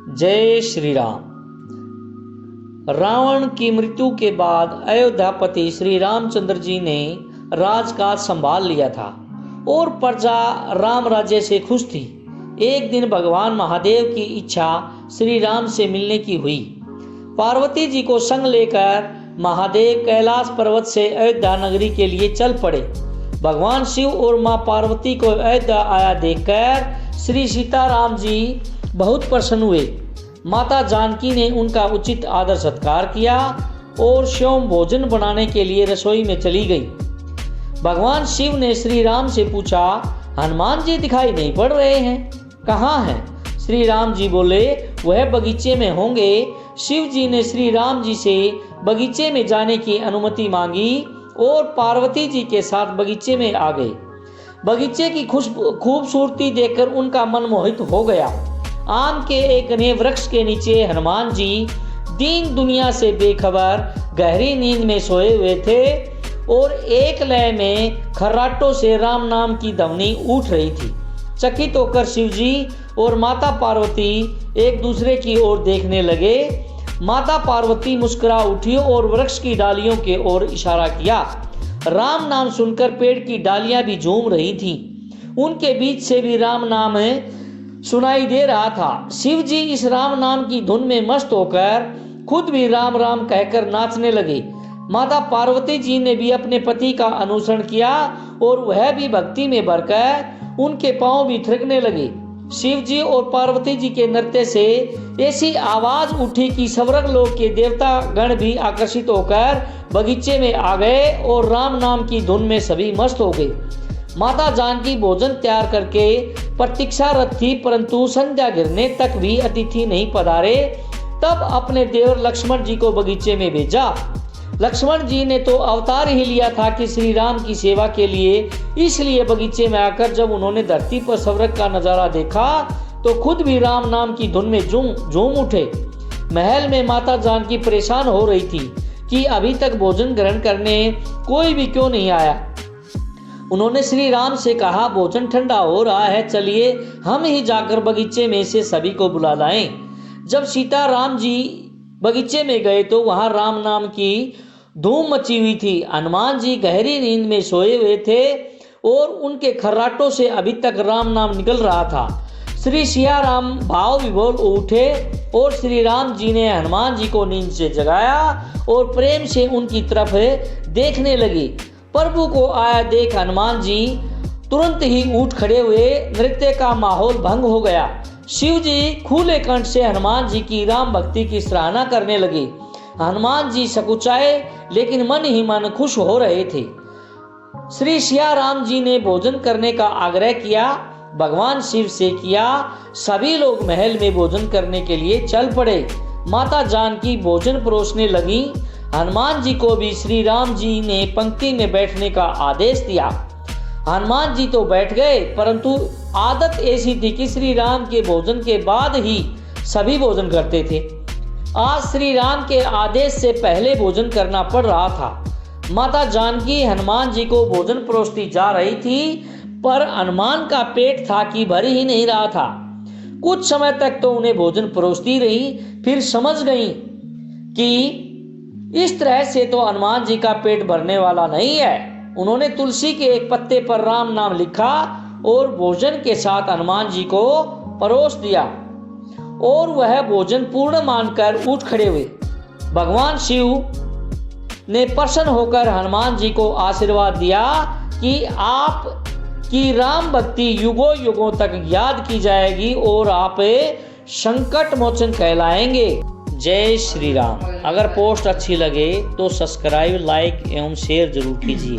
जय श्री राम। रावण की मृत्यु के बाद अयोध्यापति श्री रामचंद्र जी ने राजकाज संभाल लिया था और प्रजा राम राज्य से खुश थी। एक दिन भगवान महादेव की इच्छा श्री राम से मिलने की हुई। पार्वती जी को संग लेकर महादेव कैलाश पर्वत से अयोध्या नगरी के लिए चल पड़े। भगवान शिव और मां पार्वती को अयोध्या आया देखकर श्री सीताराम जी बहुत प्रसन्न हुए। माता जानकी ने उनका उचित आदर सत्कार किया और स्वयं भोजन बनाने के लिए रसोई में चली गई। भगवान शिव ने श्री राम से पूछा, हनुमान जी दिखाई नहीं पड़ रहे हैं, कहाँ हैं? श्री राम जी बोले, वह बगीचे में होंगे। शिव जी ने श्री राम जी से बगीचे में जाने की अनुमति मांगी और पार्वती जी के साथ बगीचे में आ गए। बगीचे की खूबसूरती देखकर उनका मन मोहित हो गया। आम के एक घने वृक्ष के नीचे हनुमान जी दीन दुनिया से बेखबर गहरी नींद में सोए हुए थे और एक लय में खर्राटों से राम नाम की ध्वनि उठ रही थी। चकित होकर शिव जी और माता पार्वती एक दूसरे की ओर देखने लगे। माता पार्वती मुस्कुरा उठी और वृक्ष की डालियों के ओर इशारा किया। राम नाम सुनकर पेड़ की डालियां भी झूम रही थीं। उनके बीच से भी राम नाम सुनाई दे रहा था। शिव जी इस राम नाम की धुन में मस्त होकर खुद भी राम राम कहकर नाचने लगे। माता पार्वती जी ने भी अपने पति का अनुसरण किया और वह भी भक्ति में भरकर उनके पांव भी थिरकने लगे। शिव जी और पार्वती जी के नृत्य से ऐसी आवाज उठी कि स्वर्ग लोक के देवता गण भी आकर्षित होकर बगीचे में आ गए और राम नाम की धुन में सभी मस्त हो गए। माता जानकी भोजन तैयार करके प्रतीक्षारत थी, परंतु संध्या गिरने तक भी अतिथि नहीं पधारे। तब अपने देवर लक्ष्मण जी को बगीचे में भेजा। लक्ष्मण जी ने तो अवतार ही लिया था कि श्री राम की सेवा के लिए, इसलिए बगीचे में आकर जब उन्होंने धरती पर स्वर्ग का नजारा देखा तो खुद भी राम नाम की धुन में झूम उठे। महल में माता जानकी परेशान हो रही थी कि अभी तक भोजन ग्रहण करने कोई भी क्यों नहीं आया। उन्होंने श्री राम से कहा, भोजन ठंडा हो रहा है, चलिए हम ही जाकर बगीचे में से सभी को बुला लाएं। जब सीता राम जी बगीचे में गए तो वहां राम नाम की धूम मची हुई थी। हनुमान जी गहरी नींद में सोए हुए थे और उनके खर्राटों से अभी तक राम नाम निकल रहा था। श्री सिया राम भाव विभोर उठे और श्री राम जी ने हनुमान जी को नींद से जगाया और प्रेम से उनकी तरफ देखने लगे। प्रभु को आया देख हनुमान जी तुरंत ही उठ खड़े हुए। नृत्य का माहौल भंग हो गया। शिव जी खुले कंठ से हनुमान जी की राम भक्ति की सराहना करने लगे। हनुमान जी सकुचाए लेकिन मन ही मन खुश हो रहे थे। श्री सिया राम जी ने भोजन करने का आग्रह किया। भगवान शिव से किया। सभी लोग महल में भोजन करने के लिए चल पड़े। माता जानकी भोजन परोसने लगी। हनुमान जी को भी श्री राम जी ने पंक्ति में बैठने का आदेश दिया। हनुमान जी तो बैठ गए, परंतु आदत ऐसी थी कि श्री राम के भोजन के बाद ही सभी भोजन करते थे। आज श्री राम के आदेश से पहले भोजन करना पड़ रहा था। माता जानकी हनुमान जी को भोजन परोसती जा रही थी, पर हनुमान का पेट था कि भर ही नहीं रहा था। कुछ समय तक तो उन्हें भोजन परोसती रही, फिर समझ गई कि इस तरह से तो हनुमान जी का पेट भरने वाला नहीं है। उन्होंने तुलसी के एक पत्ते पर राम नाम लिखा और भोजन के साथ हनुमान जी को परोस दिया और वह भोजन पूर्ण मानकर उठ खड़े हुए। भगवान शिव ने प्रसन्न होकर हनुमान जी को आशीर्वाद दिया कि आप की राम भक्ति युगों युगों तक याद की जाएगी और आप संकट मोचन कहलाएंगे। जय श्री राम। अगर पोस्ट अच्छी लगे तो सब्सक्राइब, लाइक एवं शेयर जरूर कीजिए।